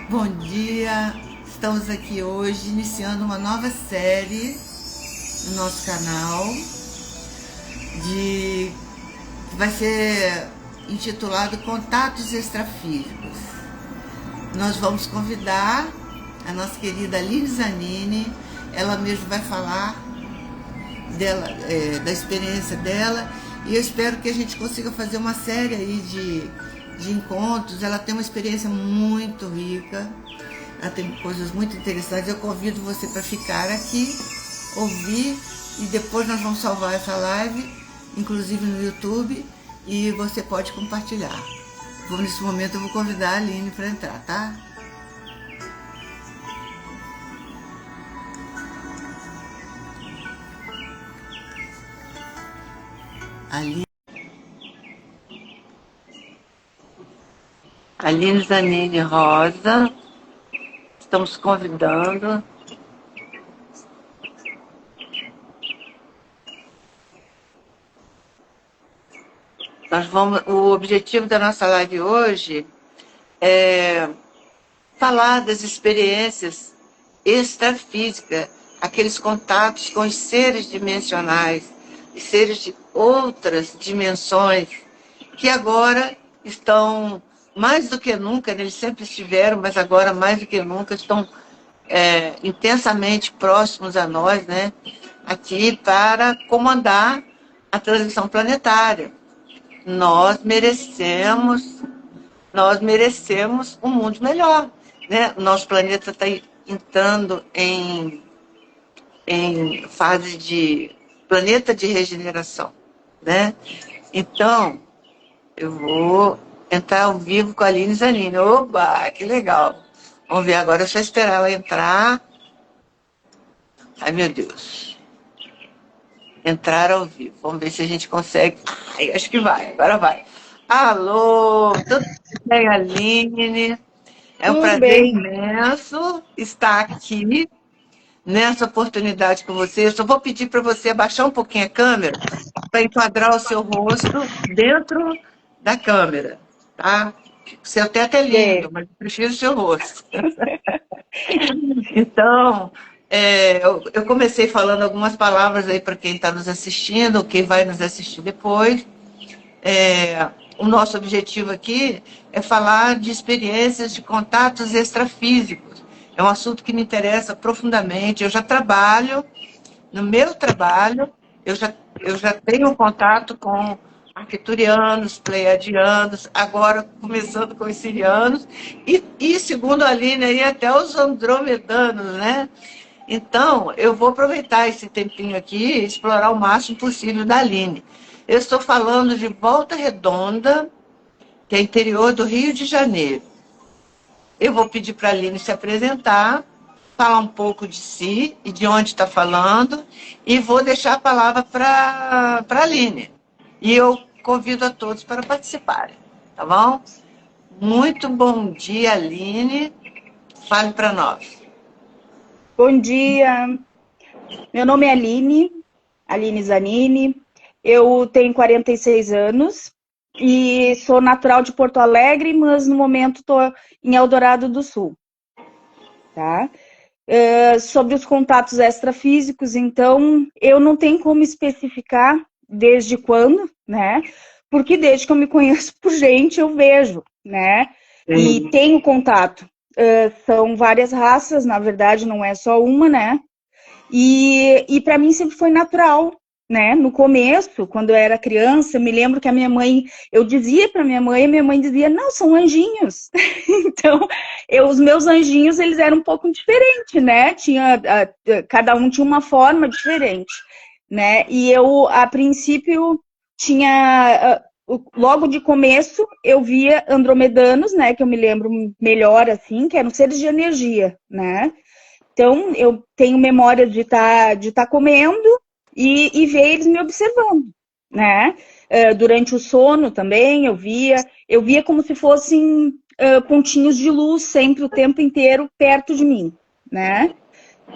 Bom dia, estamos aqui hoje iniciando uma nova série no nosso canal de que vai ser intitulado Contatos Extrafísicos. Nós vamos convidar a nossa querida Aline Zanini, ela mesma vai falar dela, da experiência dela, e eu espero que a gente consiga fazer uma série aí de encontros. Ela tem uma experiência muito rica, ela tem coisas muito interessantes. Eu convido você para ficar aqui, ouvir, e depois nós vamos salvar essa live, inclusive no YouTube, e você pode compartilhar. Nesse momento eu vou convidar a Aline para entrar, tá? Aline Zanini Rosa, estamos convidando. O objetivo da nossa live hoje é falar das experiências extrafísicas, aqueles contatos com os seres dimensionais, os seres de outras dimensões, que agora estão, mais do que nunca, eles sempre estiveram, mas agora mais do que nunca estão intensamente próximos a nós, né? Aqui para comandar a transição planetária. Nós merecemos um mundo melhor, né? Nosso planeta está entrando em fase de planeta de regeneração, né? Então, eu vou entrar ao vivo com a Aline Zanini. Oba, que legal! Vamos ver agora, é só esperar ela entrar. Ai, meu Deus. Entrar ao vivo. Vamos ver se a gente consegue. Ai, acho que vai, agora vai. Alô, tudo bem, Aline? É um Tudo prazer bem. imenso estar aqui nessa oportunidade com você. Eu só vou pedir para você abaixar um pouquinho a câmera para enquadrar o seu rosto dentro da câmera, tá? O seu teto é lindo, Bem. mas eu prefiro o seu rosto. Então, eu comecei falando algumas palavras aí para quem está nos assistindo, quem vai nos assistir depois. O nosso objetivo aqui é falar de experiências de contatos extrafísicos. É um assunto que me interessa profundamente. Eu já trabalho, no meu trabalho, eu já tenho contato com arcturianos, pleiadianos, agora começando com os sirianos, segundo a Aline, aí, até os andromedanos, né? Então, eu vou aproveitar esse tempinho aqui e explorar o máximo possível da Aline. Eu estou falando de Volta Redonda, que é interior do Rio de Janeiro. Eu vou pedir para a Aline se apresentar, falar um pouco de si e de onde está falando, e vou deixar a palavra para a Aline. E eu convido a todos para participarem, tá bom? Muito bom dia, Aline. Fale para nós. Bom dia. Meu nome é Aline, Aline Zanini. Eu tenho 46 anos e sou natural de Porto Alegre, mas no momento estou em Eldorado do Sul. Tá? Sobre os contatos extrafísicos, então, eu não tenho como especificar desde quando, né? Porque desde que eu me conheço por gente, eu vejo, né? E Sim. tenho contato. São várias raças, na verdade, não é só uma, né? E para mim sempre foi natural, né? No começo, quando eu era criança, eu me lembro que a minha mãe, eu dizia para minha mãe dizia, não, são anjinhos. Então, os meus anjinhos, eles eram um pouco diferentes, né? Cada um tinha uma forma diferente, né? E eu, a princípio, tinha logo de começo eu via andromedanos, né, que eu me lembro melhor assim, que eram seres de energia, né? Então, eu tenho memória de tá comendo e ver eles me observando, né? Durante o sono também, eu via como se fossem pontinhos de luz sempre, o tempo inteiro, perto de mim, né?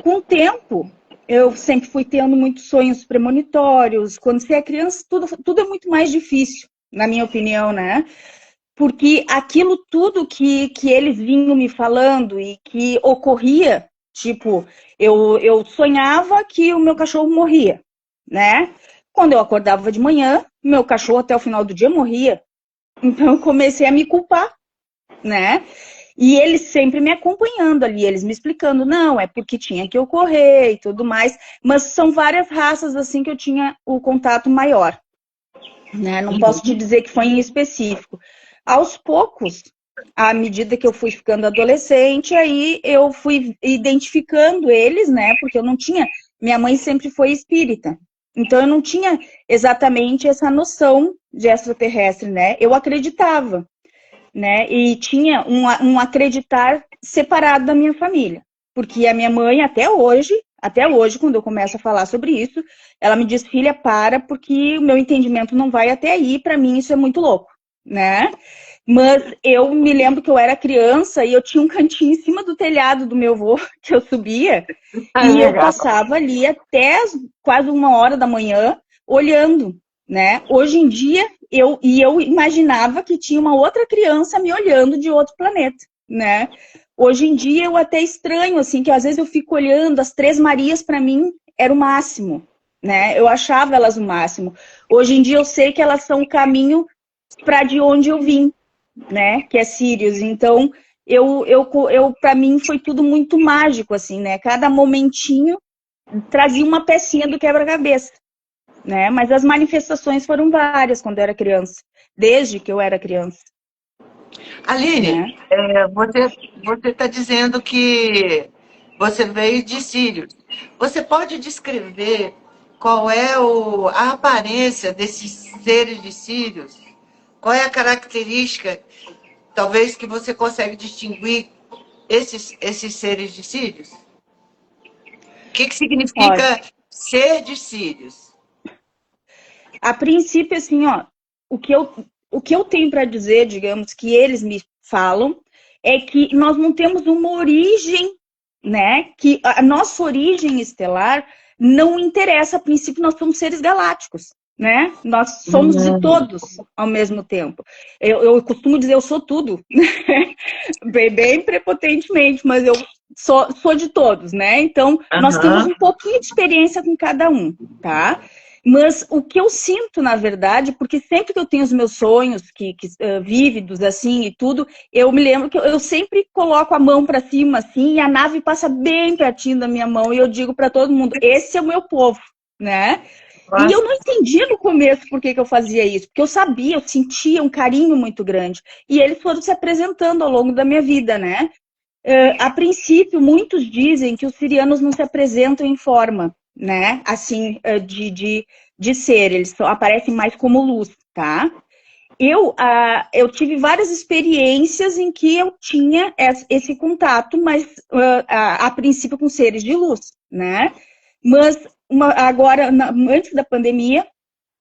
Com o tempo, eu sempre fui tendo muitos sonhos premonitórios. Quando você é criança, tudo é muito mais difícil, na minha opinião, né? porque aquilo tudo que eles vinham me falando e que ocorria, tipo, eu sonhava que o meu cachorro morria, né? Quando eu acordava de manhã, meu cachorro até o final do dia morria. Então eu comecei a me culpar, né? E eles sempre me acompanhando ali, eles me explicando, não, é porque tinha que ocorrer e tudo mais, mas são várias raças assim que eu tinha o contato maior, né? Não posso te dizer que foi em específico. Aos poucos, à medida que eu fui ficando adolescente, aí eu fui identificando eles, né? Porque eu não tinha, minha mãe sempre foi espírita, então eu não tinha exatamente essa noção de extraterrestre, né? Eu acreditava, né? E tinha um acreditar separado da minha família. Porque a minha mãe, até hoje, quando eu começo a falar sobre isso, ela me diz, filha, para, porque o meu entendimento não vai até aí, para mim isso é muito louco, né? Mas eu me lembro que eu era criança e eu tinha um cantinho em cima do telhado do meu avô, que eu subia, e eu passava ali até quase 1 hora da manhã olhando, né? Hoje em dia, eu imaginava que tinha uma outra criança me olhando de outro planeta, né? Hoje em dia eu até estranho, assim, que às vezes eu fico olhando, as Três Marias para mim era o máximo, né? Eu achava elas o máximo. Hoje em dia eu sei que elas são o caminho para de onde eu vim, né? Que é Sírios. Então, para mim foi tudo muito mágico, assim, né? Cada momentinho trazia uma pecinha do quebra-cabeça, né? Mas as manifestações foram várias quando eu era criança, desde que eu era criança. Aline, Né? você está dizendo que você veio de Sírios. Você pode descrever qual é a aparência desses seres de Sírios? Qual é a característica, talvez, que você consegue distinguir esses seres de Sírios? O que Olha, significa ser de Sírios? a princípio, assim, ó, o que eu tenho para dizer, digamos, que eles me falam, é que nós não temos uma origem, né? Que a nossa origem estelar não interessa, a princípio, nós somos seres galácticos, né? Nós somos de todos ao mesmo tempo. Eu costumo dizer, eu sou tudo, bem prepotentemente, mas eu sou de todos, né? Então, nós temos um pouquinho de experiência com cada um, tá? Mas o que eu sinto, na verdade, porque sempre que eu tenho os meus sonhos vívidos, assim, e tudo, eu me lembro que eu sempre coloco a mão para cima, assim, e a nave passa bem pertinho da minha mão, e eu digo para todo mundo, esse é o meu povo, né? E eu não entendia no começo por que eu fazia isso, porque eu sabia, eu sentia um carinho muito grande. E eles foram se apresentando ao longo da minha vida, né? A princípio, muitos dizem que os sirianos não se apresentam em forma, né? Assim, de ser, eles aparecem mais como luz, tá? Eu tive várias experiências em que eu tinha esse contato, mas a princípio com seres de luz, né? Mas agora, antes da pandemia,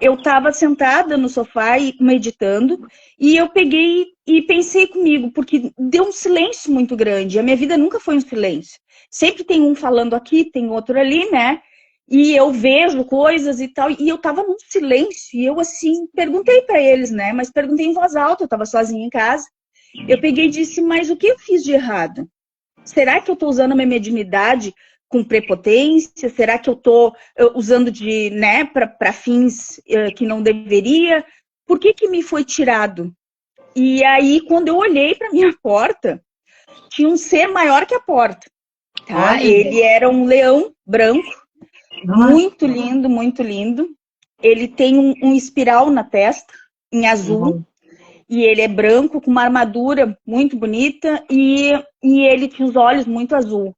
eu estava sentada no sofá e meditando, e eu peguei e pensei comigo, porque deu um silêncio muito grande. A minha vida nunca foi um silêncio. Sempre tem um falando aqui, tem outro ali, né? E eu vejo coisas e tal, e eu estava num silêncio, e eu assim, perguntei para eles, né? Mas perguntei em voz alta, eu estava sozinha em casa. Eu peguei e disse, mas o que eu fiz de errado? Será que eu estou usando a minha mediunidade com prepotência? Será que eu estou usando né, para fins que não deveria? Por que me foi tirado? E aí, quando eu olhei para minha porta, tinha um ser maior que a porta. Tá? Olha. Ele era um leão branco, muito lindo, muito lindo. Ele tem um espiral na testa, em azul. E ele é branco, com uma armadura muito bonita, e ele tinha os olhos muito azul.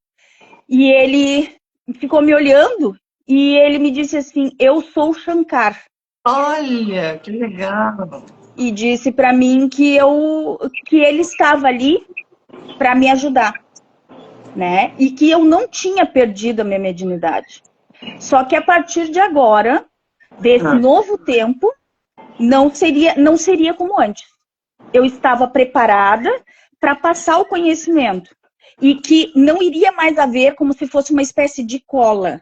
E ele ficou me olhando, e ele me disse assim, eu sou o Shankar. Olha, que legal. E disse para mim que ele estava ali para me ajudar, né? E que eu não tinha perdido a minha mediunidade. Só que a partir de agora, desse novo tempo, não seria como antes. Eu estava preparada para passar o conhecimento e que não iria mais haver como se fosse uma espécie de cola,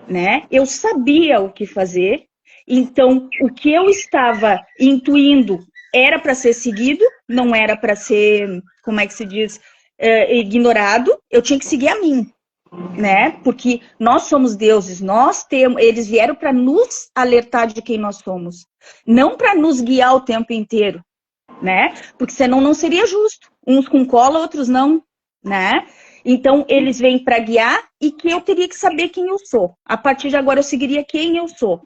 né? Eu sabia o que fazer, então o que eu estava intuindo era para ser seguido, não era para ser, como é que se diz, ignorado, eu tinha que seguir a mim, né? Porque nós somos deuses, eles vieram para nos alertar de quem nós somos, não para nos guiar o tempo inteiro, né? Porque senão não seria justo. Uns com cola, outros não, né? Então, eles vêm para guiar e que eu teria que saber quem eu sou. A partir de agora, eu seguiria quem eu sou.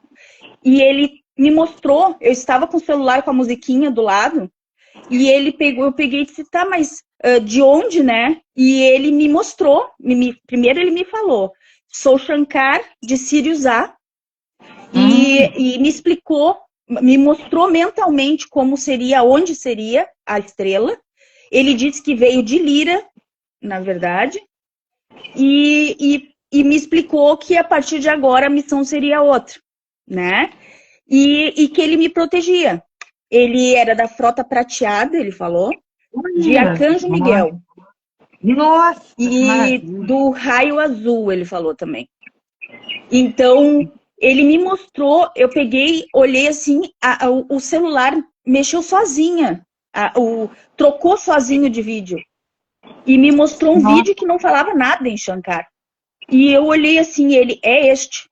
E ele me mostrou, eu estava com o celular com a musiquinha do lado, e eu peguei e disse, tá, mas de onde, né? E ele me mostrou, primeiro ele me falou, sou Shankar de Sirius A, e me explicou, me mostrou mentalmente como seria, onde seria a estrela. Ele disse que veio de Lira, na verdade, e me explicou que a partir de agora a missão seria outra, né? E que ele me protegia. Ele era da Frota Prateada, ele falou, de Arcanjo Miguel. Nossa! E do Raio Azul, ele falou também. Então, ele me mostrou, eu peguei, olhei assim, o celular mexeu sozinha, trocou sozinho de vídeo. E me mostrou um vídeo que não falava nada em Shankar. E eu olhei assim, ele é este.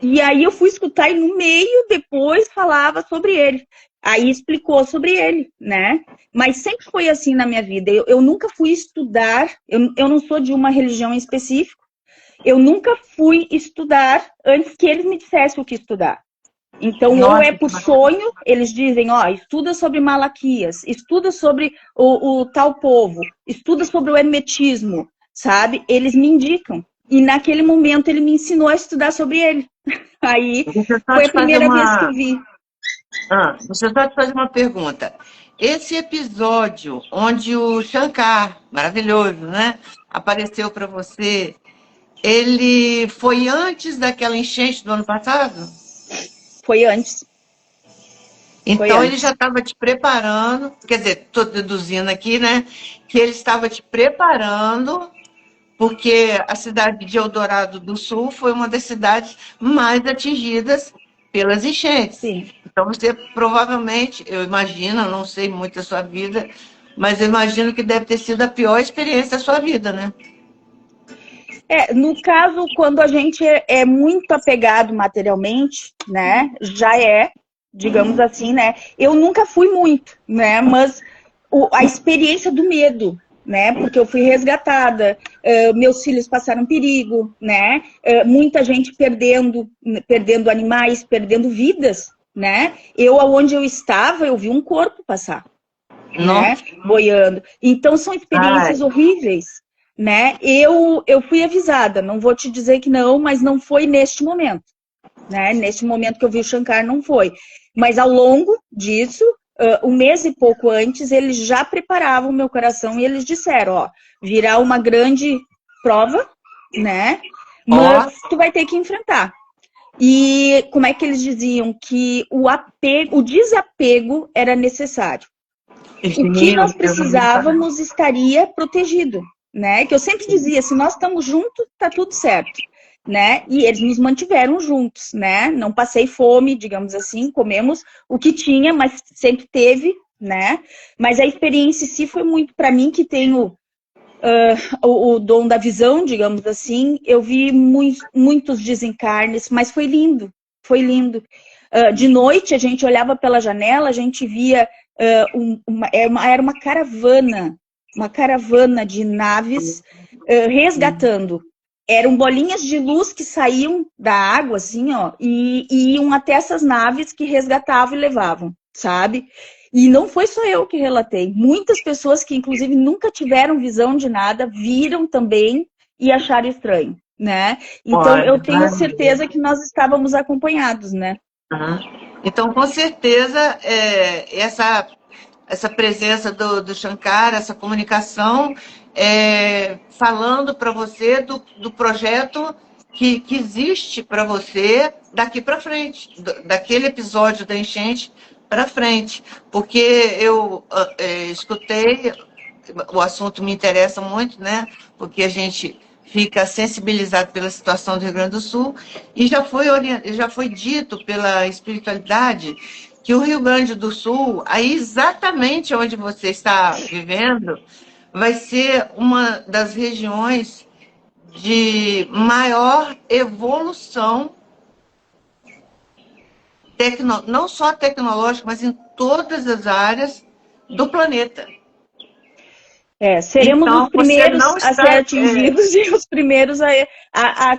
E aí eu fui escutar e no meio depois falava sobre ele. Aí explicou sobre ele, né? Mas sempre foi assim na minha vida. Eu nunca fui estudar, eu não sou de uma religião em específico, eu nunca fui estudar antes que eles me dissessem o que estudar. Então, ou é por sonho, eles dizem, ó, estuda sobre Malaquias, estuda sobre o tal povo, estuda sobre o hermetismo, sabe? Eles me indicam. E naquele momento ele me ensinou a estudar sobre ele. Aí foi a primeira vez que eu vi. Deixa eu só te fazer uma pergunta. Esse episódio onde o Shankar, maravilhoso, né, apareceu para você, ele foi antes daquela enchente do ano passado? Foi antes. Então ele já estava te preparando, quer dizer, estou deduzindo aqui, né, que ele estava te preparando, porque a cidade de Eldorado do Sul foi uma das cidades mais atingidas pelas enchentes. Sim. Então você provavelmente, eu imagino, eu não sei muito da sua vida, mas eu imagino que deve ter sido a pior experiência da sua vida, né? No caso, quando a gente é muito apegado materialmente, né, já digamos assim, né, eu nunca fui muito, né, mas a experiência do medo, né, porque eu fui resgatada, meus filhos passaram perigo, né, muita gente perdendo animais, perdendo vidas, né, onde eu estava, eu vi um corpo passar, né, boiando. Então, são experiências horríveis, né? Eu fui avisada, não vou te dizer que não, mas não foi neste momento, né? Neste momento que eu vi o Shankar, não foi. Mas ao longo disso, um mês e pouco antes, eles já preparavam o meu coração e eles disseram, ó, virá uma grande prova, né? Mas tu vai ter que enfrentar. E como é que eles diziam? Que o desapego era necessário. O que nós precisávamos estaria protegido, né? Que eu sempre dizia, se nós estamos juntos, tá tudo certo, né? E eles nos mantiveram juntos, né? Não passei fome, digamos assim, comemos o que tinha, mas sempre teve, né? Mas a experiência em si foi muito, para mim, que tenho o dom da visão, digamos assim, eu vi muitos desencarnes, mas foi lindo, foi lindo. De noite, a gente olhava pela janela, a gente via era uma caravana de naves resgatando. Eram bolinhas de luz que saíam da água, assim, ó, e iam até essas naves que resgatavam e levavam, sabe? E não foi só eu que relatei. Muitas pessoas que, inclusive, nunca tiveram visão de nada, viram também e acharam estranho, né? Então, eu tenho certeza que nós estávamos acompanhados, né? Então, com certeza, essa presença do Shankar, essa comunicação, falando para você do projeto que existe para você daqui para frente, daquele episódio da enchente para frente. Porque eu escutei, o assunto me interessa muito, né? Porque a gente fica sensibilizado pela situação do Rio Grande do Sul, e já foi dito pela espiritualidade que o Rio Grande do Sul, aí exatamente onde você está vivendo, vai ser uma das regiões de maior evolução, não só tecnológica, mas em todas as áreas do planeta. Seremos Então, os você primeiros não a ser está. atingidos e os primeiros a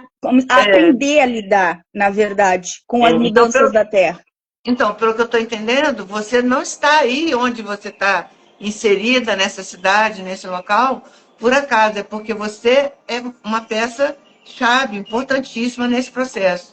aprender a lidar, na verdade, com as Então, mudanças da Terra. então, pelo que eu estou entendendo, você não está aí onde você está inserida, nessa cidade, nesse local, por acaso, é porque você é uma peça-chave, importantíssima nesse processo.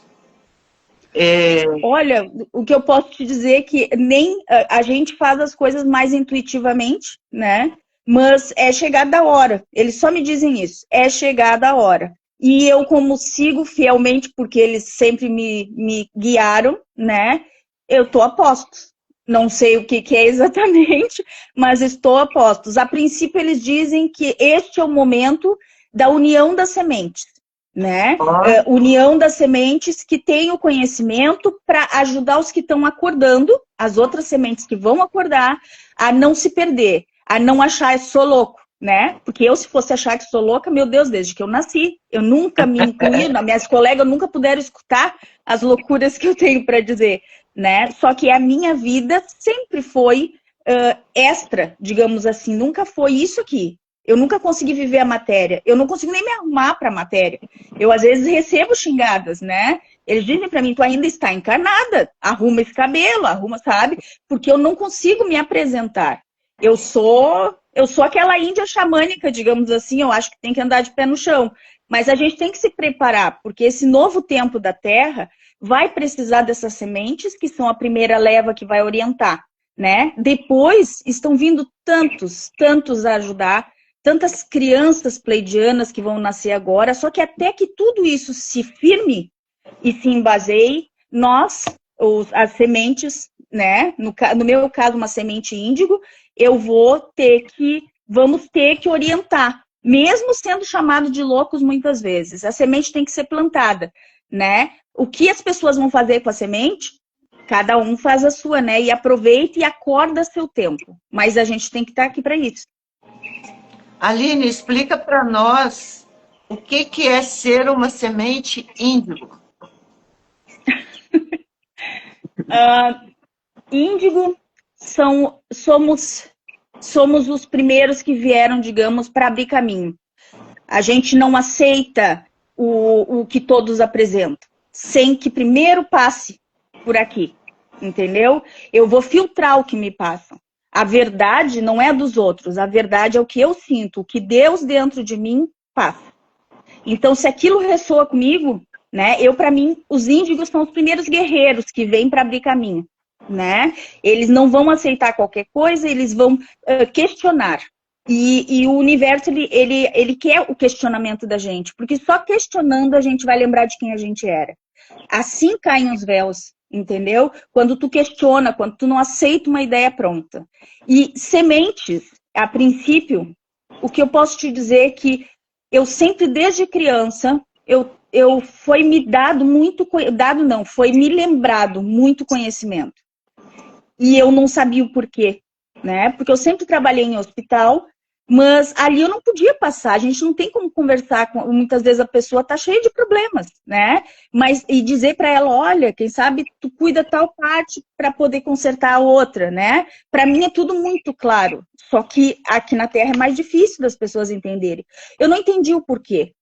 Olha, o que eu posso te dizer é que nem a gente faz as coisas mais intuitivamente, né? Mas é chegada a hora. Eles só me dizem isso. É chegada a hora. E eu, como sigo fielmente, porque eles sempre me guiaram, né? Eu tô a postos. Não sei o que é exatamente, mas estou a postos. A princípio, eles dizem que este é o momento da união das sementes, né? União das sementes que têm o conhecimento para ajudar os que estão acordando, as outras sementes que vão acordar, a não se perder, a não achar que sou louco, né? Porque eu, se fosse achar que sou louca, meu Deus, desde que eu nasci, eu nunca me incluí, minhas colegas nunca puderam escutar as loucuras que eu tenho para dizer, né? Só que a minha vida sempre foi extra, digamos assim, nunca foi isso aqui. Eu nunca consegui viver a matéria. Eu não consigo nem me arrumar para a matéria. Eu, às vezes, recebo xingadas, né? Eles dizem para mim, tu ainda está encarnada. Arruma esse cabelo, arruma, sabe? Porque eu não consigo me apresentar. Eu sou aquela índia xamânica, digamos assim. Eu acho que tem que andar de pé no chão. Mas a gente tem que se preparar, porque esse novo tempo da Terra vai precisar dessas sementes, que são a primeira leva que vai orientar, né? Depois estão vindo tantos a ajudar, tantas crianças pleidianas que vão nascer agora, só que até que tudo isso se firme e se embaseie, nós, as sementes, né, no meu caso, uma semente índigo, vamos ter que orientar, mesmo sendo chamado de loucos muitas vezes. A semente tem que ser plantada, né? O que as pessoas vão fazer com a semente? Cada um faz a sua, né? E aproveita e acorda seu tempo. Mas a gente tem que estar aqui para isso. Aline, explica para nós o que é ser uma semente índigo. Índigo somos os primeiros que vieram, digamos, para abrir caminho. A gente não aceita o que todos apresentam, sem que primeiro passe por aqui, entendeu? Eu vou filtrar o que me passam. A verdade não é dos outros, a verdade é o que eu sinto, o que Deus dentro de mim passa. Então, se aquilo ressoa comigo, né? Para mim, os índigos são os primeiros guerreiros que vêm para abrir caminho, né? Eles não vão aceitar qualquer coisa, eles vão questionar. E o universo, ele quer o questionamento da gente, porque só questionando a gente vai lembrar de quem a gente era. Assim caem os véus, entendeu? Quando tu questiona, quando tu não aceita uma ideia pronta. E sementes, a princípio, o que eu posso te dizer é que eu sempre, desde criança, foi me dado muito, foi me lembrado muito conhecimento. E eu não sabia o porquê, né? Porque eu sempre trabalhei em hospital, mas ali eu não podia passar, a gente não tem como conversar com, muitas vezes a pessoa tá cheia de problemas, né? Mas e dizer para ela, olha, quem sabe tu cuida tal parte para poder consertar a outra, né? Para mim é tudo muito claro, só que aqui na Terra é mais difícil das pessoas entenderem. Eu não entendi o porquê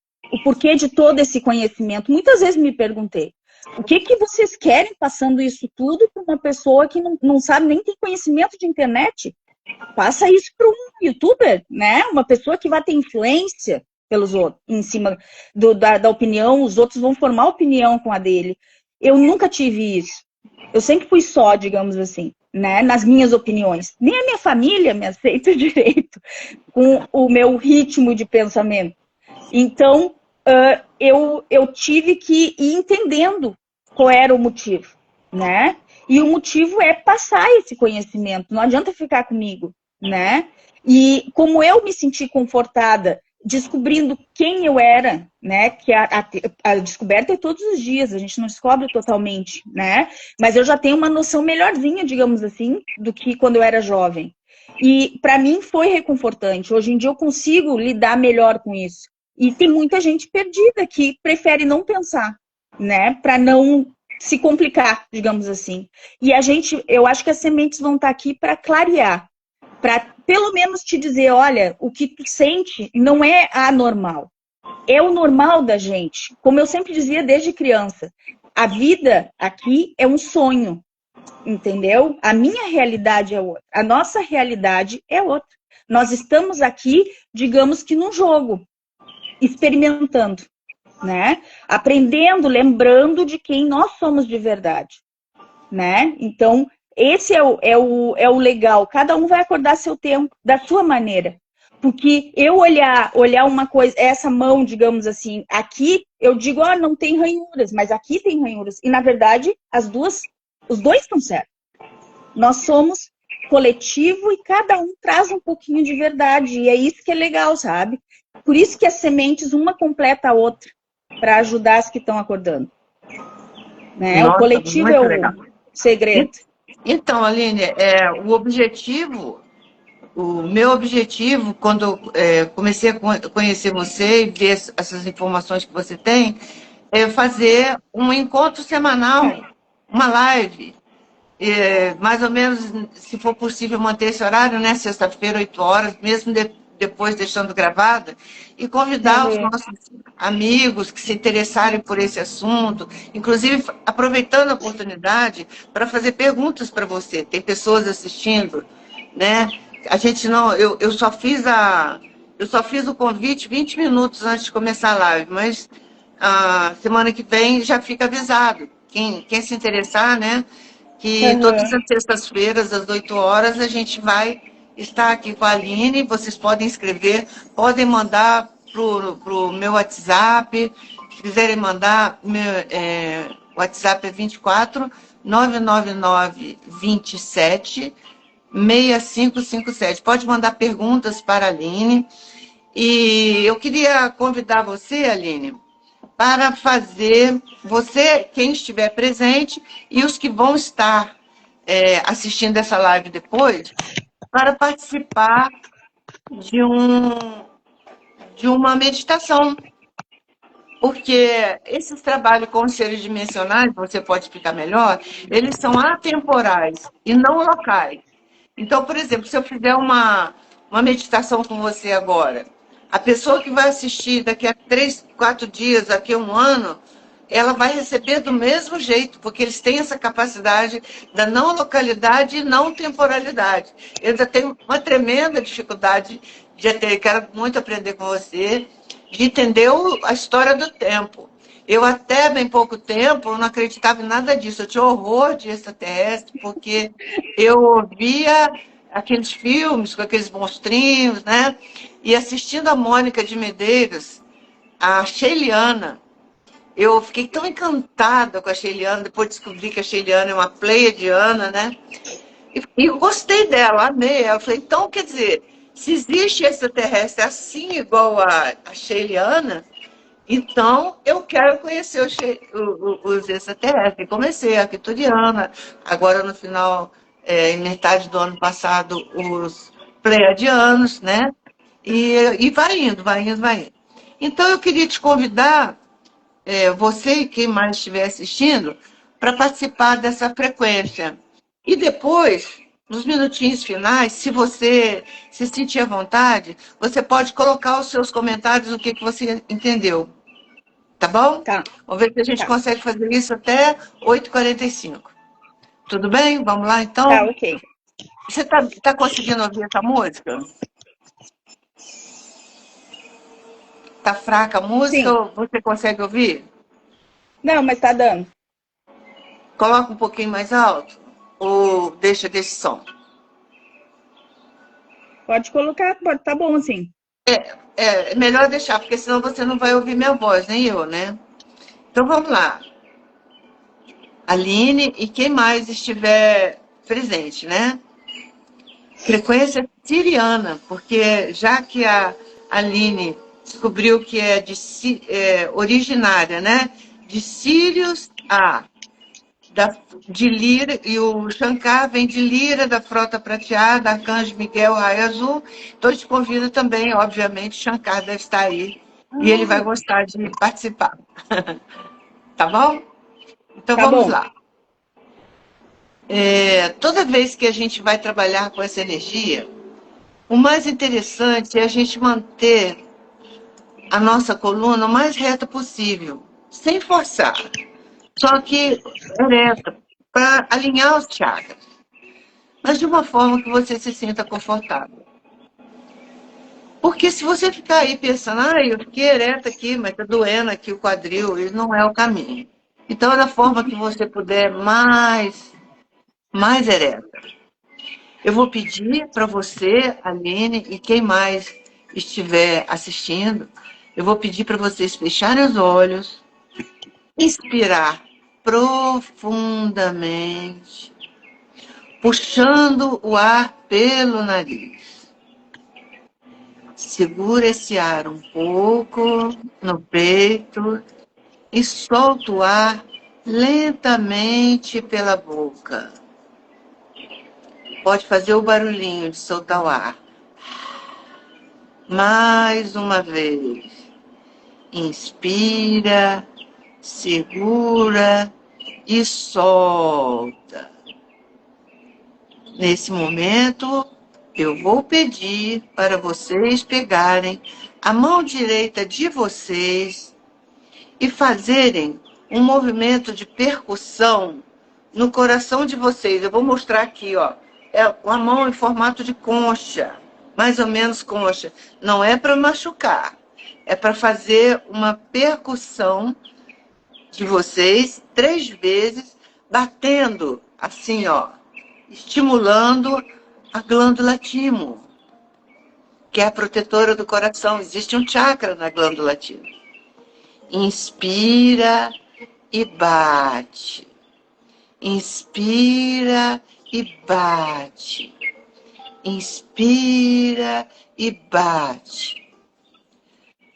de todo esse conhecimento. Muitas vezes me perguntei, o que vocês querem passando isso tudo para uma pessoa que não sabe nem tem conhecimento de internet? Passa isso para um youtuber, né? Uma pessoa que vai ter influência pelos outros, em cima da opinião, os outros vão formar opinião com a dele. Eu nunca tive isso. Eu sempre fui só, digamos assim, né? Nas minhas opiniões. Nem a minha família me aceita direito com o meu ritmo de pensamento. Então, eu tive que ir entendendo qual era o motivo, né? E o motivo é passar esse conhecimento, não adianta ficar comigo, né? E como eu me senti confortada descobrindo quem eu era, né? Que a descoberta é todos os dias, a gente não descobre totalmente, né? Mas eu já tenho uma noção melhorzinha, digamos assim, do que quando eu era jovem. E para mim foi reconfortante. Hoje em dia eu consigo lidar melhor com isso. E tem muita gente perdida que prefere não pensar, né? Para não se complicar, digamos assim. E eu acho que as sementes vão estar aqui para clarear, para pelo menos te dizer, olha, o que tu sente não é anormal, é o normal da gente. Como eu sempre dizia desde criança, a vida aqui é um sonho, entendeu? A minha realidade é outra, a nossa realidade é outra. Nós estamos aqui, digamos que num jogo, experimentando, né? Aprendendo, lembrando de quem nós somos de verdade, né? Então, esse é o legal. Cada um vai acordar seu tempo, da sua maneira. Porque eu olhar uma coisa, essa mão, digamos assim, aqui, eu digo, não tem ranhuras, mas aqui tem ranhuras. E, na verdade, os dois estão certos. Nós somos coletivo e cada um traz um pouquinho de verdade. E é isso que é legal, sabe? Por isso que as sementes, uma completa a outra, para ajudar as que estão acordando. Né? Nossa, o coletivo é muito o legal. segredo. Então, Aline, o meu objetivo, quando comecei a conhecer você e ver essas informações que você tem, é fazer um encontro semanal, uma live, mais ou menos, se for possível, manter esse horário, né? Sexta-feira, 8 horas, mesmo depois deixando gravada, e convidar os nossos amigos que se interessarem por esse assunto, inclusive aproveitando a oportunidade para fazer perguntas para você. Tem pessoas assistindo, né? A gente não, eu só fiz o convite 20 minutos antes de começar a live, mas a semana que vem já fica avisado. Quem se interessar, né? Que todas as sextas-feiras, às 8 horas, a gente vai estar aqui com a Aline. Vocês podem escrever, podem mandar para o meu WhatsApp. Se quiserem mandar, meu WhatsApp é 24 999 27 6557. Pode mandar perguntas para a Aline. E eu queria convidar você, Aline, para fazer, você, quem estiver presente, e os que vão estar assistindo essa live depois, para participar de, de uma meditação. Porque esses trabalhos com os seres dimensionais, você pode explicar melhor, eles são atemporais e não locais. Então, por exemplo, se eu fizer uma meditação com você agora, a pessoa que vai assistir daqui a 3, 4 dias, daqui a um ano, ela vai receber do mesmo jeito, porque eles têm essa capacidade da não localidade e não temporalidade. Eu ainda tenho uma tremenda dificuldade quero muito aprender com você, de entender a história do tempo. Eu até bem pouco tempo não acreditava em nada disso. Eu tinha horror de extraterrestre, porque eu ouvia aqueles filmes com aqueles monstrinhos, né? E assistindo a Mônica de Medeiros, a Sheiliana, eu fiquei tão encantada com a Sheiliana, depois descobri que a Sheiliana é uma pleiadiana, né? E eu gostei dela, amei. Eu falei, então, quer dizer, se existe extraterrestre assim, igual a Sheiliana, então eu quero conhecer os extraterrestres. Comecei a Arcturiana, agora no final, em metade do ano passado, os Pleiadianos, né? E vai indo, vai indo, vai indo. Então eu queria te convidar, você e quem mais estiver assistindo, para participar dessa frequência. E depois, nos minutinhos finais, se você se sentir à vontade, você pode colocar os seus comentários, o que você entendeu. Tá bom? Tá. Vamos ver se a gente consegue fazer isso até 8h45. Tudo bem? Vamos lá, então? Tá, ok. Você tá conseguindo ouvir essa música? Tá fraca a música? Sim. Ou você consegue ouvir? Não, mas tá dando. Coloca um pouquinho mais alto ou deixa desse som? Pode colocar, tá bom assim. É melhor deixar, porque senão você não vai ouvir minha voz, nem eu, né? Então vamos lá. Aline e quem mais estiver presente, né? Frequência siriana, porque já que a Aline descobriu que é, originária, né? De Sirius A, de Lira, e o Shankar vem de Lira, da Frota Prateada, Arcanjo Miguel, Raio Azul. Então, eu te convido também, obviamente, Shankar deve estar aí, e ele vai gostar de participar. Tá bom? Então, Tá vamos bom. lá. Toda vez que a gente vai trabalhar com essa energia, o mais interessante é a gente manter a nossa coluna o mais reta possível, sem forçar. Só que reta, para alinhar os chakras. Mas de uma forma que você se sinta confortável. Porque se você ficar aí pensando, eu fiquei ereta aqui, mas está doendo aqui o quadril, isso não é o caminho. Então, da forma que você puder, mais ereta. Eu vou pedir para você, Aline, e quem mais estiver assistindo, eu vou pedir para vocês fecharem os olhos, inspirar profundamente, puxando o ar pelo nariz. Segura esse ar um pouco no peito e solta o ar lentamente pela boca. Pode fazer o barulhinho de soltar o ar. Mais uma vez. Inspira, segura e solta. Nesse momento, eu vou pedir para vocês pegarem a mão direita de vocês e fazerem um movimento de percussão no coração de vocês. Eu vou mostrar aqui, ó. É uma mão em formato de concha, mais ou menos concha. Não é para machucar, é para fazer uma percussão de vocês 3 vezes, batendo assim, ó, estimulando a glândula timo, que é a protetora do coração. Existe um chakra na glândula timo. Inspira e bate. Inspira e bate. Inspira e bate.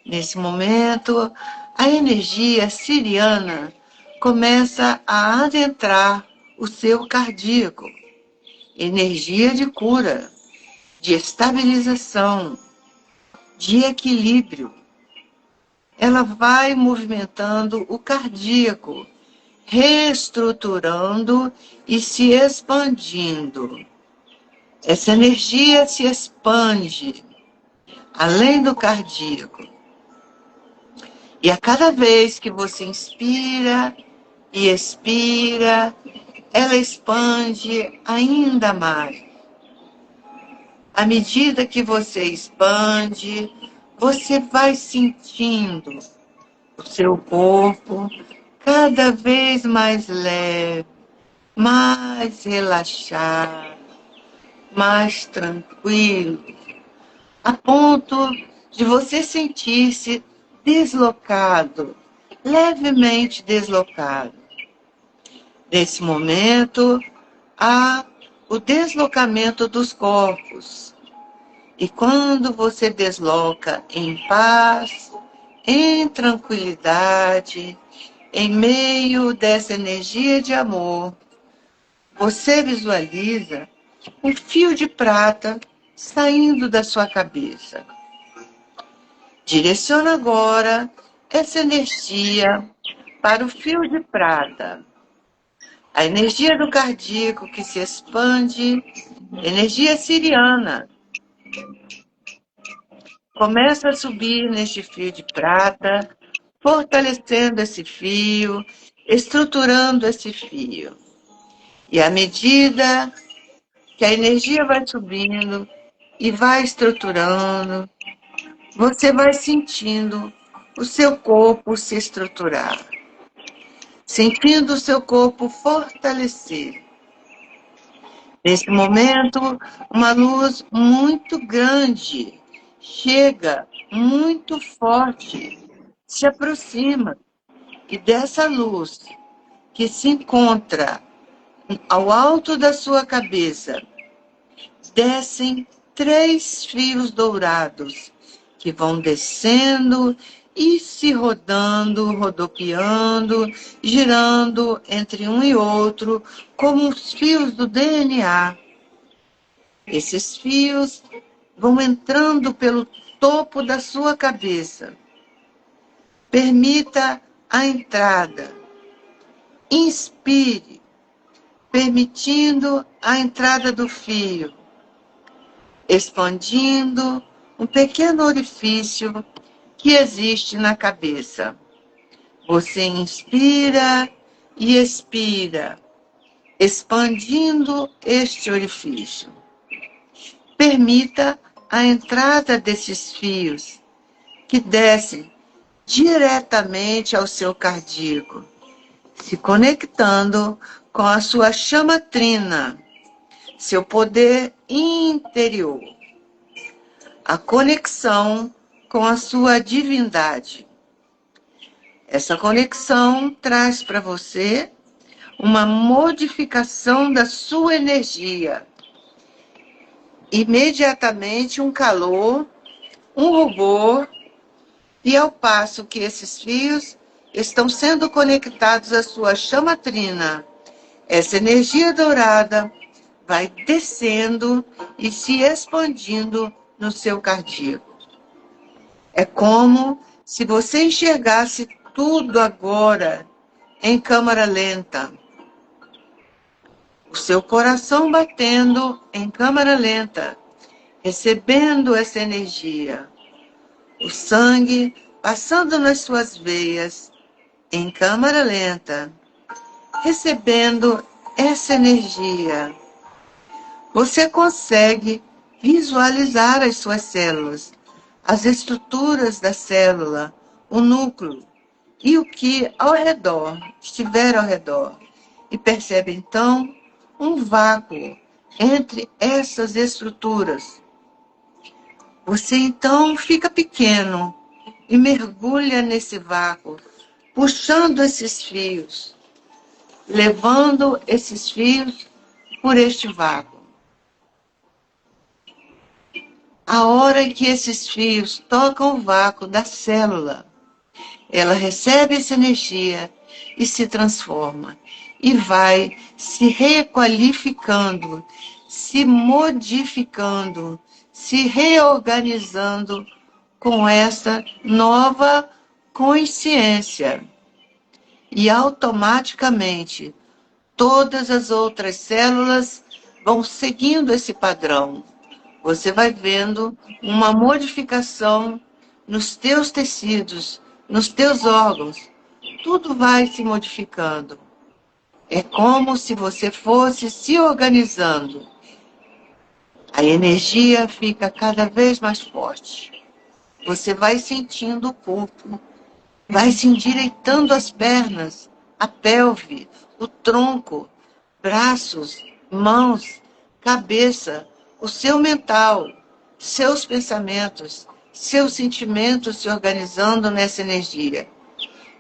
Nesse momento, a energia siriana começa a adentrar o seu cardíaco. Energia de cura, de estabilização, de equilíbrio. Ela vai movimentando o cardíaco, reestruturando e se expandindo. Essa energia se expande além do cardíaco. E a cada vez que você inspira e expira, ela expande ainda mais. À medida que você expande, você vai sentindo o seu corpo cada vez mais leve, mais relaxado, mais tranquilo, a ponto de você sentir-se deslocado, levemente deslocado. Nesse momento, há o deslocamento dos corpos. E quando você desloca em paz, em tranquilidade, em meio dessa energia de amor, você visualiza um fio de prata saindo da sua cabeça. Direciona agora essa energia para o fio de prata. A energia do cardíaco que se expande, energia siriana. Começa a subir neste fio de prata, fortalecendo esse fio, estruturando esse fio. E à medida que a energia vai subindo e vai estruturando, você vai sentindo o seu corpo se estruturar, sentindo o seu corpo fortalecer. Nesse momento, uma luz muito grande chega, muito forte, se aproxima, e dessa luz que se encontra ao alto da sua cabeça, descem 3 fios dourados que vão descendo e se rodando, rodopiando, girando entre um e outro, como os fios do DNA. Esses fios vão entrando pelo topo da sua cabeça. Permita a entrada. Inspire, permitindo a entrada do fio, expandindo um pequeno orifício que existe na cabeça. Você inspira e expira, expandindo este orifício. Permita a entrada desses fios que descem diretamente ao seu cardíaco, se conectando com a sua chama trina, seu poder interior. A conexão com a sua divindade. Essa conexão traz para você uma modificação da sua energia. Imediatamente um calor, um rubor, e ao passo que esses fios estão sendo conectados à sua chama trina, essa energia dourada vai descendo e se expandindo no seu cardíaco. É como se você enxergasse tudo agora em câmara lenta. O seu coração batendo em câmara lenta, recebendo essa energia. O sangue passando nas suas veias em câmara lenta, recebendo essa energia. Você consegue visualizar as suas células, as estruturas da célula, o núcleo e o que ao redor, estiver ao redor. E percebe então um vácuo entre essas estruturas. Você então fica pequeno e mergulha nesse vácuo, puxando esses fios, levando esses fios por este vácuo. A hora em que esses fios tocam o vácuo da célula, ela recebe essa energia e se transforma. E vai se requalificando, se modificando, se reorganizando com essa nova consciência. E automaticamente, todas as outras células vão seguindo esse padrão. Você vai vendo uma modificação nos teus tecidos, nos teus órgãos. Tudo vai se modificando. É como se você fosse se organizando. A energia fica cada vez mais forte. Você vai sentindo o corpo, vai se endireitando as pernas, a pelve, o tronco, braços, mãos, cabeça, o seu mental, seus pensamentos, seus sentimentos se organizando nessa energia.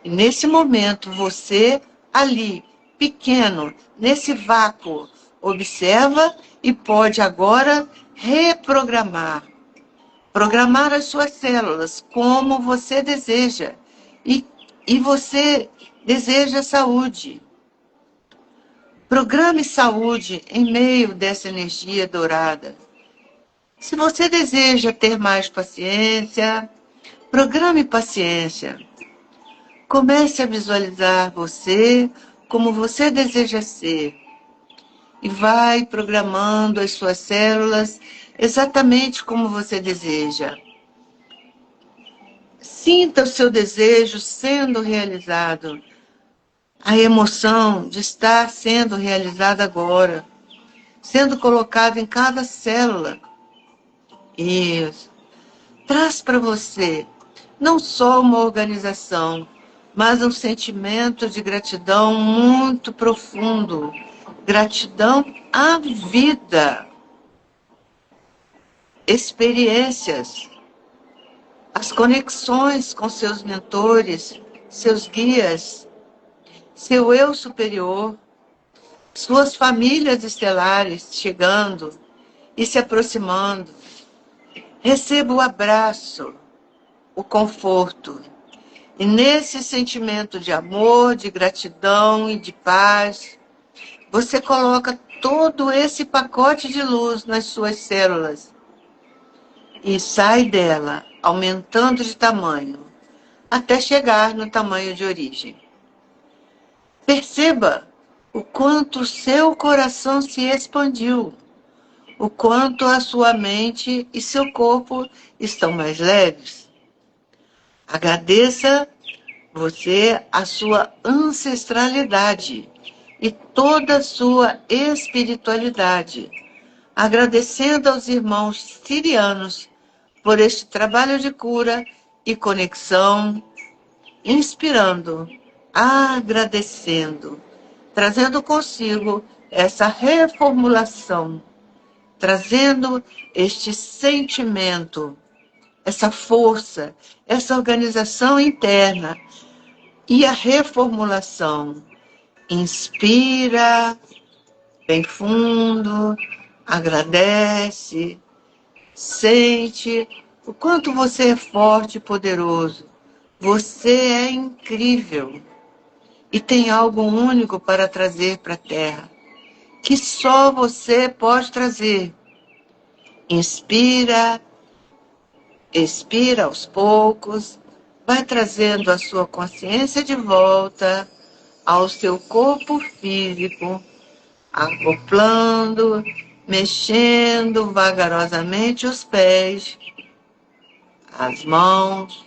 E nesse momento, você ali, pequeno, nesse vácuo, observa e pode agora reprogramar. Programar as suas células como você deseja. E você deseja saúde. Programe saúde em meio dessa energia dourada. Se você deseja ter mais paciência, programe paciência. Comece a visualizar você como você deseja ser. E vai programando as suas células exatamente como você deseja. Sinta o seu desejo sendo realizado. A emoção de estar sendo realizada agora, sendo colocada em cada célula. Isso. Traz para você não só uma organização, mas um sentimento de gratidão muito profundo. Gratidão à vida. Experiências. As conexões com seus mentores, seus guias, seu eu superior, suas famílias estelares chegando e se aproximando. Receba o abraço, o conforto. E nesse sentimento de amor, de gratidão e de paz, você coloca todo esse pacote de luz nas suas células e sai dela, aumentando de tamanho, até chegar no tamanho de origem. Perceba o quanto o seu coração se expandiu, o quanto a sua mente e seu corpo estão mais leves. Agradeça você a sua ancestralidade e toda a sua espiritualidade, agradecendo aos irmãos sirianos por este trabalho de cura e conexão, inspirando, agradecendo, trazendo consigo essa reformulação, trazendo este sentimento, essa força, essa organização interna e a reformulação. Inspira bem fundo, agradece, sente o quanto você é forte e poderoso. Você é incrível e tem algo único para trazer para a Terra, que só você pode trazer. Inspira, expira aos poucos, vai trazendo a sua consciência de volta ao seu corpo físico, acoplando, mexendo vagarosamente os pés, as mãos,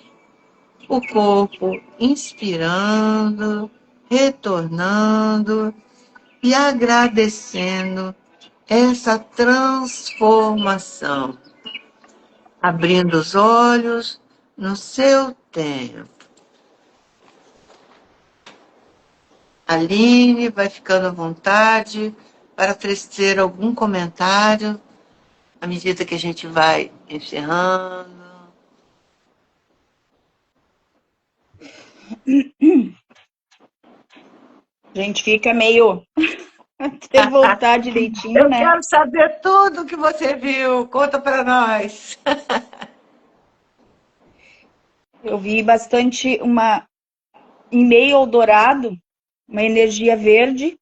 o corpo, inspirando, retornando e agradecendo essa transformação, abrindo os olhos no seu tempo. Aline vai ficando à vontade para tecer algum comentário à medida que a gente vai encerrando. A gente fica meio até voltar direitinho, Eu né? quero saber tudo o que você viu. Conta para nós. Eu vi bastante em meio ao dourado, uma energia verde,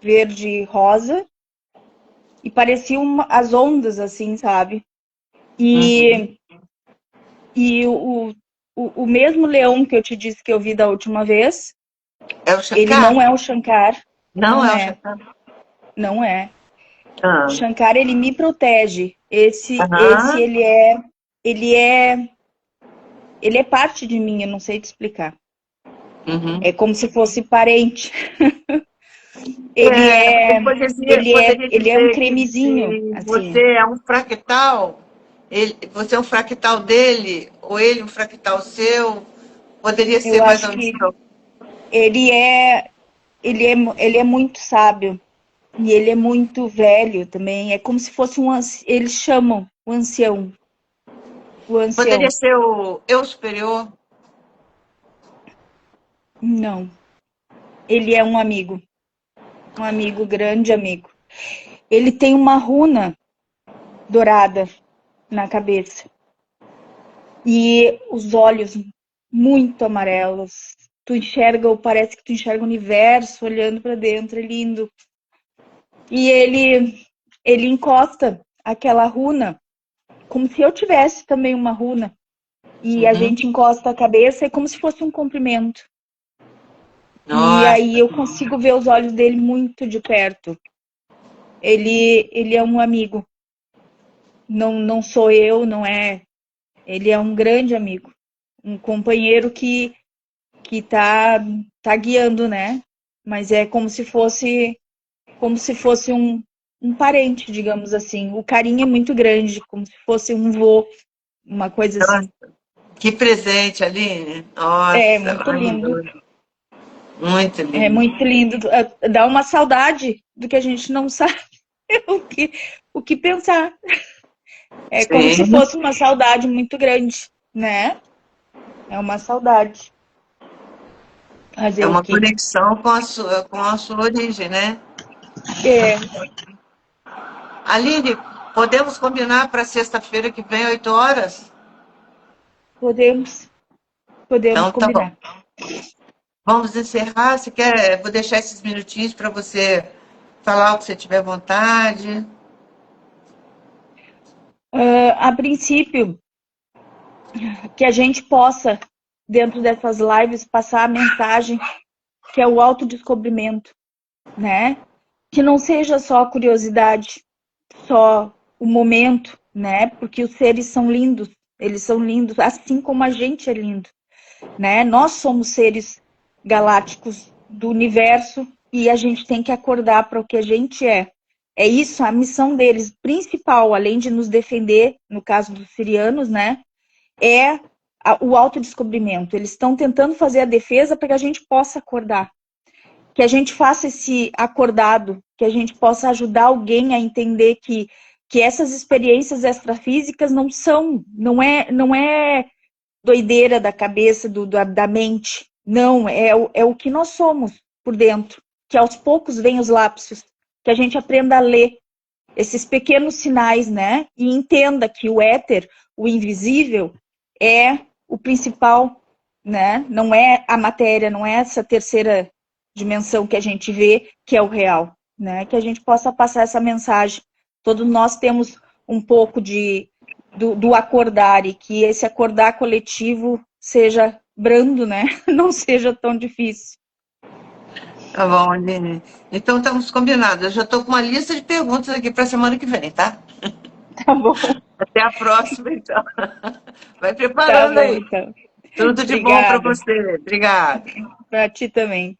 verde rosa, e pareciam as ondas, assim, sabe? E o mesmo leão que eu te disse que eu vi da última vez, É o ele Shankar? não é o Shankar, Não é o Shankar. não é. Ah. O Shankar, ele me protege. Esse Aham. ele é parte de mim, eu não sei te explicar. Uhum. É como se fosse parente. Ele Poderia ele é um dizer que cremezinho, se você assim. é um fractal, você é um fractal dele, ou ele um fractal seu, poderia ser Eu mais acho ou menos. que ele é, ele é muito sábio e ele é muito velho também. É como se fosse eles chamam o ancião, o Poderia ancião. ser o eu superior. Não, ele é um amigo, grande amigo. Ele tem uma runa dourada na cabeça e os olhos muito amarelos. Tu enxerga, parece que tu enxerga o universo olhando para dentro, é lindo. E ele encosta aquela runa como se eu tivesse também uma runa. E a Uhum. gente encosta a cabeça, é como se fosse um cumprimento. E Nossa. aí eu consigo ver os olhos dele muito de perto. Ele é um amigo. Não sou eu, não é. Ele é um grande amigo. Um companheiro que tá guiando, né? Mas é como se fosse um parente, digamos assim. O carinho é muito grande, como se fosse um vô, uma coisa assim. Nossa, que presente, Aline. É Nossa, muito lindo. maravilhoso. Muito É lindo. muito lindo. Dá uma saudade do que a gente não sabe o que pensar. É como se Sim. fosse uma saudade muito grande, né? É uma saudade. É Fazer o uma quê? conexão com a sua origem, né? É, Aline, podemos combinar para sexta-feira que vem, 8 horas? Podemos Então, tá bom. combinar. Vamos encerrar. Você quer? Vou deixar esses minutinhos para você falar o que você tiver vontade. A princípio, que a gente possa, dentro dessas lives, passar a mensagem que é o autodescobrimento, né? Que não seja só a curiosidade, só o momento, né? Porque os seres são lindos, eles são lindos, assim como a gente é lindo, né? Nós somos seres galácticos do universo e a gente tem que acordar para o que a gente é. É isso, a missão deles principal, além de nos defender, no caso dos sirianos, né? É o autodescobrimento. Eles estão tentando fazer a defesa para que a gente possa acordar. Que a gente faça esse acordado, que a gente possa ajudar alguém a entender que essas experiências extrafísicas não é doideira da cabeça, da mente. Não, é o que nós somos por dentro. Que aos poucos vem os lapsos. Que a gente aprenda a ler esses pequenos sinais, né? E entenda que o éter, o invisível, é o principal, né? Não é a matéria, não é essa terceira dimensão que a gente vê, que é o real, né? Que a gente possa passar essa mensagem. Todos nós temos um pouco do acordar e que esse acordar coletivo seja brando, né? Não seja tão difícil. Tá bom, Aline. Então estamos combinados. Eu já estou com uma lista de perguntas aqui para a semana que vem, tá? Tá bom, Até a próxima, então. Vai tá preparando bom, aí. então. Tudo de bom para Obrigada. você. Obrigada. Para ti também.